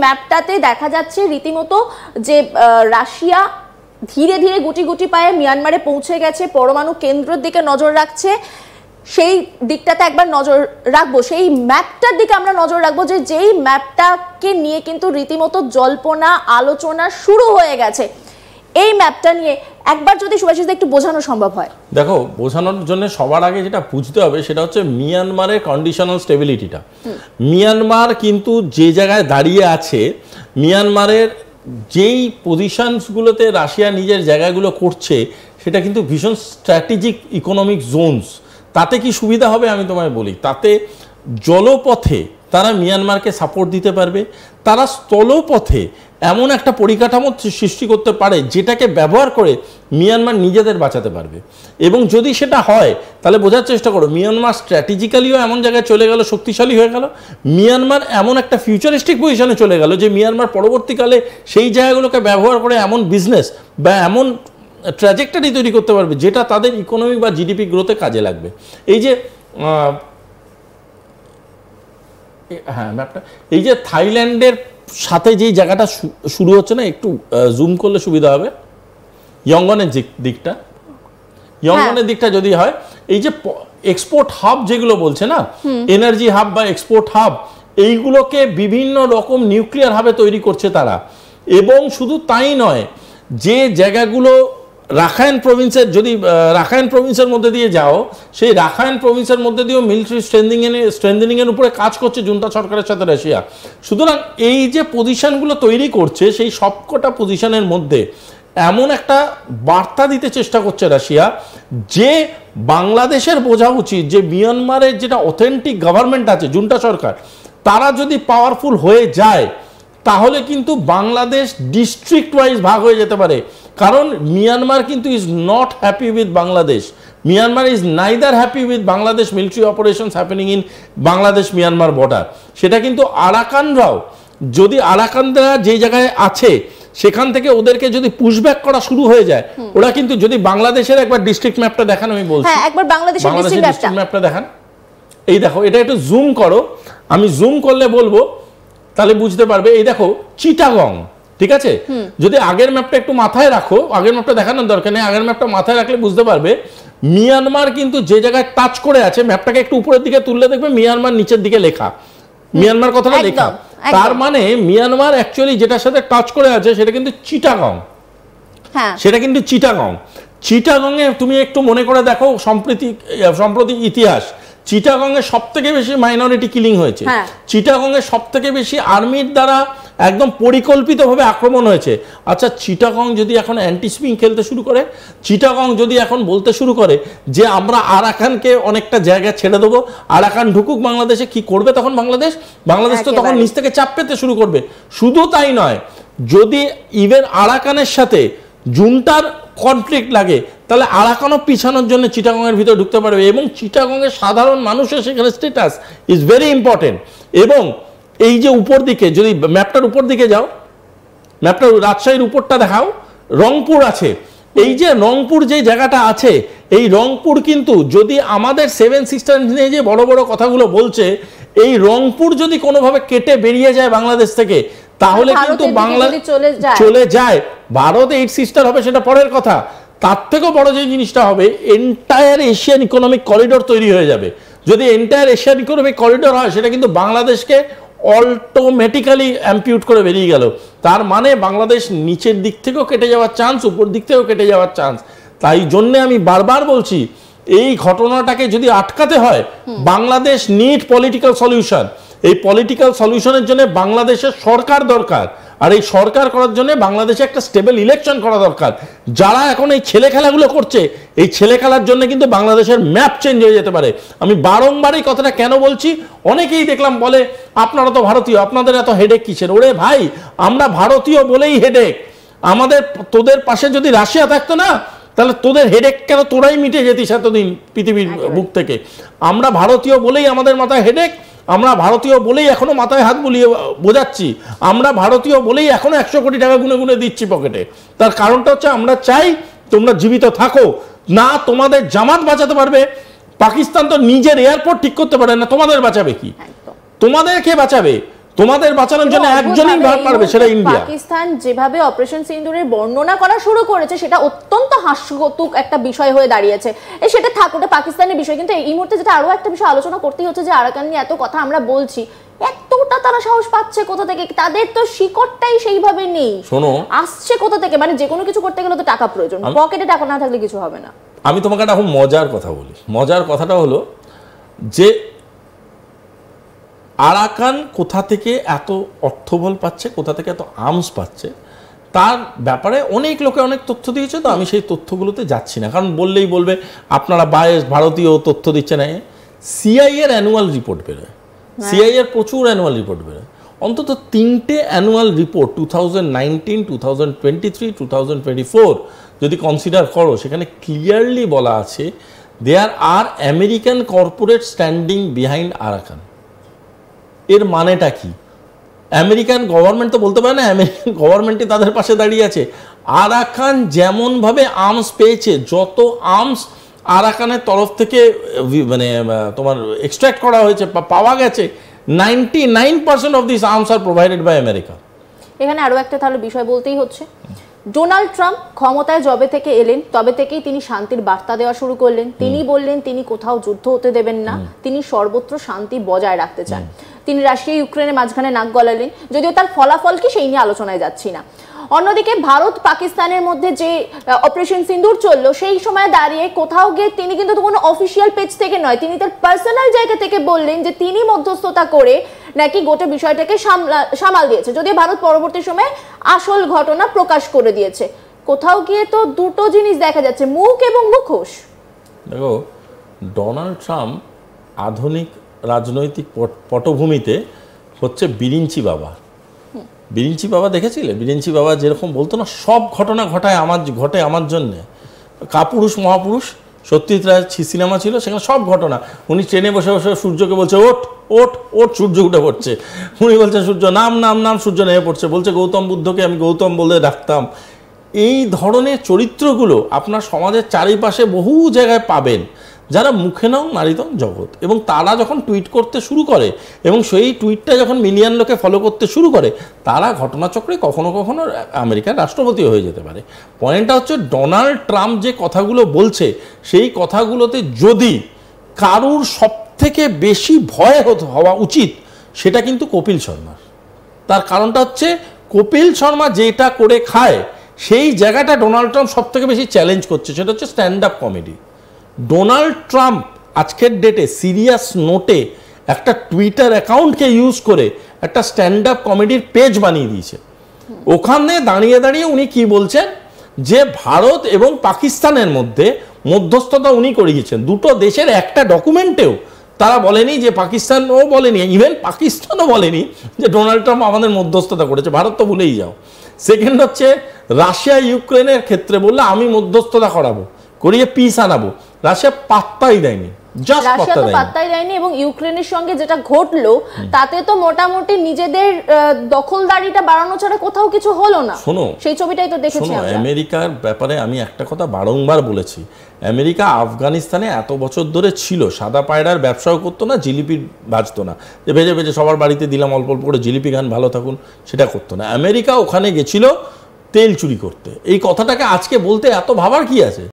ম্যাপটাতে দেখা যাচ্ছে রীতিমতো যে রাশিয়া ধীরে ধীরে গুটি গুটি পায়ে মিয়ানমারে পৌঁছে গেছে, পরমাণু কেন্দ্রের দিকে নজর রাখছে। সেই দিকটাতে একবার নজর রাখবো, সেই ম্যাপটার দিকে আমরা নজর রাখবো, যে যেই ম্যাপটাকে নিয়ে কিন্তু রীতিমতো জল্পনা আলোচনা শুরু হয়ে গেছে। এই ম্যাপটা নিয়ে একবার যদি সুভাষিসদা একটু বোঝানো সম্ভব হয়। দেখো, বোঝানোর জন্য সবার আগে যেটা বুঝতে হবে সেটা হচ্ছে মিয়ানমারের কন্ডিশনাল স্টেবিলিটিটা। মিয়ানমার কিন্তু যে জায়গায় দাঁড়িয়ে আছে, মিয়ানমারের যেই পজিশনসগুলোতে রাশিয়া নিজের জায়গাগুলো করছে, সেটা কিন্তু ভীষণ স্ট্র্যাটেজিক ইকোনমিক জোনস। তাতে কি সুবিধা হবে আমি তোমায় বলি, তাতে জলপথে তারা মিয়ানমারকে সাপোর্ট দিতে পারবে, তারা স্থলপথে এমন একটা পরিকাঠামো সৃষ্টি করতে পারে যেটাকে ব্যবহার করে মিয়ানমার নিজেদের বাঁচাতে পারবে। এবং যদি সেটা হয় তাহলে বোঝার চেষ্টা করো, মিয়ানমার স্ট্র্যাটেজিক্যালিও এমন জায়গায় চলে গেল, শক্তিশালী হয়ে গেল, মিয়ানমার এমন একটা ফিউচারিস্টিক পজিশনে চলে গেল যে মিয়ানমার পরবর্তীকালে সেই জায়গাগুলোকে ব্যবহার করে এমন বিজনেস বা এমন ট্র্যাজেক্টরি তৈরি করতে পারবে যেটা তাদের ইকোনমি বা জিডিপি গ্রোথে কাজে লাগবে। এই যে ম্যাপটা, এই যে থাইল্যান্ডের সাথে যেই জায়গাটা শুরু হচ্ছে না, একটু জুম করলে সুবিধা হবে, ইয়ঙ্গনের দিকটা, ইয়ঙ্গনের দিকটা যদি হয়, এই যে এক্সপোর্ট হাব যেগুলো বলছে না, এনার্জি হাব বা এক্সপোর্ট হাব, এইগুলোকে বিভিন্ন রকম নিউক্লিয়ার হাবে তৈরি করছে তারা। এবং শুধু তাই নয়, যে জায়গাগুলো রাখাইন প্রভিন্সের, যদি রাখাইন প্রভিন্সের মধ্যে দিয়ে যাও, সেই রাখাইন প্রভিন্সের মধ্যে দিয়েও মিলিটারি স্ট্রেন্থেনিংয়ের উপরে কাজ করছে জুন্টা সরকারের সাথে রাশিয়া। সুতরাং এই যে পজিশনগুলো তৈরি করছে, সেই সবকটা পজিশনের মধ্যে এমন একটা বার্তা দিতে চেষ্টা করছে রাশিয়া, যে বাংলাদেশের বোঝা উচিত যে মিয়ানমারের যেটা অথেন্টিক গভর্নমেন্ট আছে, জুন্টা সরকার, তারা যদি পাওয়ারফুল হয়ে যায় তাহলে কিন্তু বাংলাদেশ ডিস্ট্রিক্ট ওয়াইজ ভাগ হয়ে যেতে পারে। কারণ মিয়ানমার কিন্তু is not happy with Bangladesh, Myanmar is neither happy with Bangladesh military operations happening in Bangladesh Myanmar border. সেটা কিন্তু আরাকানরাও, যদি আরাকানরা যে জায়গায় আছে সেখান থেকে ওদেরকে যদি পুশব্যাক করা শুরু হয়ে যায়, ওরা কিন্তু, যদি বাংলাদেশের একবার ডিস্ট্রিক্ট ম্যাপটা দেখান, আমি বলছি একবার বাংলাদেশের ডিস্ট্রিক্ট ম্যাপটা দেখান। এই দেখো, এটা একটু জুম করো, আমি জুম করলে বলবো তাহলে বুঝতে পারবে। এই দেখো চিটাগং, ঠিক আছে? যদি আগের ম্যাপটা একটু মাথায় রাখো, আগের ম্যাপটা দেখানোর দরকার নেই, আগের ম্যাপটা মাথায় রাখলে বুঝতে পারবে মিয়ানমার কিন্তু যে জায়গায় টাচ করে আছে, ম্যাপটাকে একটু উপরের দিকে তুললে দেখবে মিয়ানমার নিচের দিকে লেখা, মিয়ানমার কথাটা লেখা। তার মানে মিয়ানমার অ্যাকচুয়ালি যেটার সাথে টাচ করে আছে সেটা কিন্তু চিটাগং, সেটা কিন্তু চিটাগং। চিটাগং এ তুমি একটু মনে করে দেখো সম্প্রতি ইতিহাস, চিটাগং এ সব থেকে বেশি মাইনরিটি কিলিং হয়েছে, চিটাগং এ সব থেকে বেশি আর্মির দ্বারা একদম পরিকল্পিতভাবে আক্রমণ হয়েছে। আচ্ছা, চিটাগং যদি এখন অ্যান্টি স্পিং খেলতে শুরু করে, চিটাগং যদি এখন বলতে শুরু করে যে আমরা আরাকানকে অনেকটা জায়গা ছেড়ে দেবো, আরাকান ঢুকুক বাংলাদেশে, কি করবে তখন বাংলাদেশ? বাংলাদেশ তো তখন নিচ থেকে চাপ পেতে শুরু করবে। শুধু তাই নয়, যদি ইভেন আরাকানের সাথে জুন্টার কনফ্লিক্ট লাগে, তাহলে আরাকানও পিছানোর জন্য চিটাগংয়ের ভিতরে ঢুকতে পারবে। এবং চিটাগংয়ের সাধারণ মানুষের সেখানে স্ট্যাটাস ইজ ভেরি ইম্পর্টেন্ট। এবং এই যে উপর দিকে, যদি ম্যাপটার উপর দিকে যাও, ম্যাপটা রাজশাহীর উপরটা দেখাও, রংপুর আছে। এই যে রংপুর যে জায়গাটা আছে, এই রংপুর কিন্তু, যদি আমাদের 7 সিস্টার্স নিয়ে যে বড় বড় কথাগুলো বলছে, এই রংপুর যদি কোনোভাবে কেটে বেরিয়ে যায় বাংলাদেশ থেকে, তাহলে কিন্তু বাংলাদেশ চলে যায়, ভারত 8 সিস্টার হবে সেটা পরের কথা। তার থেকেও বড় যে জিনিসটা হবে, এন্টায়ার এশিয়ান ইকোনমিক করিডোর তৈরি হয়ে যাবে। যদি এন্টায়ার এশিয়ান ইকোনমিক করিডোর হয়, সেটা কিন্তু বাংলাদেশকে অটোমেটিক্যালি অ্যাম্পিউট করে বেরিয়ে গেল। তার মানে বাংলাদেশ নিচের দিক থেকেও কেটে যাওয়ার চান্স, উপর দিক থেকেও কেটে যাওয়ার চান্স। তাই জন্যে আমি বারবার বলছি, এই ঘটনাটাকে যদি আটকাতে হয়, বাংলাদেশ নিড পলিটিক্যাল সলিউশন। এই পলিটিক্যাল সলিউশনের জন্য বাংলাদেশের সরকার দরকার, আর এই সরকার করার জন্য বাংলাদেশে একটা স্টেবল ইলেকশন করা দরকার। যারা এখন এই ছেলে খেলাগুলো করছে, এই ছেলে খেলার জন্য কিন্তু বাংলাদেশের ম্যাপ চেঞ্জ হয়ে যেতে পারে। আমি বারংবার এই কথাটা কেন বলছি, অনেকেই দেখলাম বলে আপনারা তো ভারতীয়, আপনাদের এত হেডেক কিসের? ওরে ভাই, আমরা ভারতীয় বলেই হেডেক। তোদের পাশে যদি রাশিয়া থাকতো না, তাহলে তোদের হেডেক কেন? তোরাই মিটে যেতিস এতদিন পৃথিবীর বুক থেকে। আমরা ভারতীয় বলেই আমাদের মাথায় হেডেক, আমরা ভারতীয় বলেই এখনো মাথায় হাত বুলিয়ে বোঝাচ্ছি, আমরা ভারতীয় বলেই এখনো 100 কোটি টাকা গুনে গুনে দিচ্ছি পকেটে। তার কারণটা হচ্ছে আমরা চাই তোমরা জীবিত থাকো। না তোমাদের জামাত বাঁচাতে পারবে, পাকিস্তান তো নিজের এয়ারপোর্ট ঠিক করতে পারে না, তোমাদের বাঁচাবে কি? তোমাদের কে বাঁচাবে? তোমাদের বাঁচানোর জন্য একজনই পারবে, সেটা ইন্ডিয়া। পাকিস্তান যেভাবে অপারেশন সিন্দুরের বর্ণনা করা শুরু করেছে সেটা অত্যন্ত হাস্যকৌতুক একটা বিষয় হয়ে দাঁড়িয়েছে। সেটা থাক, ওটা পাকিস্তানের বিষয়, কিন্তু এই মুহূর্তে যেটা আরো একটা বিষয় আলোচনা করতেই হচ্ছে যে আরাকান নিয়ে এত কথা আমরা বলছি, এতটা তারা সাহস পাচ্ছে কোথা থেকে? তাদের তো শিকড়টাই সেইভাবে নেই। শোনো, আসছে কোথা থেকে? মানে যে কোনো কিছু করতে গেলে তো টাকা প্রয়োজন, পকেটে টাকা না থাকলে কিছু হবে না। আমি তোমাকে এখন মজার কথা বলি। মজার কথাটা হলো যে আরাকান কোথা থেকে এত অর্থবল পাচ্ছে, কোথা থেকে এত আর্মস পাচ্ছে, তার ব্যাপারে অনেক লোকে অনেক তথ্য দিয়েছে। তো আমি সেই তথ্যগুলোতে যাচ্ছি না, কারণ বললেই বলবে আপনারা বায়াস, ভারতীয় তথ্য দিচ্ছে না। সিআই এর অ্যানুয়াল রিপোর্ট বেরোয়, সিআই এর প্রচুর অ্যানুয়াল রিপোর্ট বেরোয়, অন্তত 3টে অ্যানুয়াল রিপোর্ট 2019, 2023, 2024 যদি কনসিডার করো, সেখানে ক্লিয়ারলি বলা আছে there are American corporate standing behind Arakan. এর মানেটা কি? আমেরিকান গভর্নমেন্ট তো বলতে পারে না, আমেরিকান গভর্নমেন্টই তাদের পাশে দাঁড়িয়ে আছে। আরাকান যেমনভাবে আর্মস পেয়েছে, যত আর্মস আরাকানের তরফ থেকে মানে তোমার এক্সট্র্যাক্ট করা হয়েছে, পাওয়া গেছে, 99% of this arms are provided by America. এখানে আরো একটা তাহলে বিষয় বলতেই হচ্ছে, ডোনাল্ড ট্রাম্প ক্ষমতায় যবে থেকে এলেন তবে থেকেই তিনি শান্তির বার্তা দেওয়া শুরু করলেন। তিনি বললেন তিনি কোথাও যুদ্ধ হতে দেবেন না, তিনি সর্বত্র শান্তি বজায় রাখতে চান। তিনি রাশিয়া ইউক্রেনের মাঝখানে নাক গলালেন, যদিও তার ফলাফল কি সেই নিয়ে আলোচনায় যাচ্ছি না। অন্যদিকে ভারত পাকিস্তানের মধ্যে যে অপারেশন সিন্দুর চললো, সেই সময় দাঁড়িয়ে কোথাও গিয়ে তিনি কিন্তু কোনো অফিসিয়াল পেজ থেকে নয়, তিনি তার পার্সোনাল জায়গা থেকে বললেন যে তিনি মধ্যস্থতা করে নাকি গোটা বিষয়টাকে সামাল দিয়েছে, যদিও ভারত পরবর্তী সময়ে আসল ঘটনা প্রকাশ করে দিয়েছে। কোথাও গিয়ে তো দুটো জিনিস দেখা যাচ্ছে, মুখ এবং মুখোশ। দেখো, ডোনাল্ড ট্রাম্প আধুনিক রাজনৈতিক পটভূমিতে হচ্ছে বিরিঞ্চি বাবা। বিরিঞ্চি বাবা দেখেছিলে? বিরিঞ্চি বাবা যেরকম বলতো না, সব ঘটনা ঘটে আমার জন্যে। কাপুরুষ মহাপুরুষ, সত্যজিৎ রায়ের সিনেমা ছিল, সেখানে সব ঘটনা। উনি ট্রেনে বসে বসে সূর্যকে বলছে ওঠ ওঠ ওঠ, সূর্য উঠে পড়ছে। উনি বলছেন সূর্য নাম নাম নাম, সূর্য নেমে পড়ছে। বলছে গৌতম বুদ্ধকে আমি গৌতম বলে ডাকতাম। এই ধরনের চরিত্রগুলো আপনার সমাজের চারিপাশে বহু জায়গায় পাবেন, যারা মুখে নং নারীতং জগৎ। এবং তারা যখন টুইট করতে শুরু করে এবং সেই টুইটটা যখন মিলিয়ন লোকে ফলো করতে শুরু করে, তারা ঘটনাচক্রে কখনো কখনো আমেরিকার রাষ্ট্রপতি হয়ে যেতে পারে। পয়েন্টটা হচ্ছে ডোনাল্ড ট্রাম্প যে কথাগুলো বলছে, সেই কথাগুলোতে যদি কারুর সবথেকে বেশি ভয় হওয়া উচিত, সেটা কিন্তু কপিল শর্মার। তার কারণটা হচ্ছে কপিল শর্মা যেটা করে খায়, সেই জায়গাটা ডোনাল্ড ট্রাম্প সবথেকে বেশি চ্যালেঞ্জ করছে, সেটা হচ্ছে stand up comedy. Donald Trump আজকের ডেটে সিরিয়াস নোটে একটা টুইটার অ্যাকাউন্টকে ইউজ করে একটা স্ট্যান্ড আপ কমেডির পেজ বানিয়ে দিয়েছে। ওখানে দাঁড়িয়ে দাঁড়িয়ে উনি কি বলছেন, যে ভারত এবং পাকিস্তানের মধ্যে মধ্যস্থতা উনি করিয়েছেন। দুটো দেশের একটা ডকুমেন্টেও তারা বলেনি যে, পাকিস্তানও বলেনি, ইভেন পাকিস্তানও বলেনি যে ডোনাল্ড ট্রাম্প আমাদের মধ্যস্থতা করেছে। ভারত তো ভুলেই যাও। সেকেন্ড হচ্ছে রাশিয়া ইউক্রেনের ক্ষেত্রে বললে আমি মধ্যস্থতা করিয়ে পিস আনাবো, রাশিয়া পাত্তাই দেয়নি, পাত্তাই দেয়নি। এবং ইউক্রেনের সঙ্গে যেটা ঘটলো, তাতে তো মোটামুটি নিজেদের দখলদারিটা বাড়ানো ছাড়া কোথাও কিছু হলো না। শোনো, সেই ছবিটাই তো দেখেছি আমরা। আমেরিকার ব্যাপারে আমি একটা কথা বারংবার বলেছি, আমেরিকা আফগানিস্তানে এত বছর ধরে ছিল, সাদা পায়রার ব্যবসাও করতো না, জিলিপি ভাজতো না, যে ভেজে ভেজে সবার বাড়িতে দিলাম অল্প অল্প করে জিলিপি খান ভালো থাকুন, সেটা করতো না। আমেরিকা ওখানে গেছিল তেল চুরি করতে। এই কথাটাকে আজকে বলতে এত ভাবার কি আছে?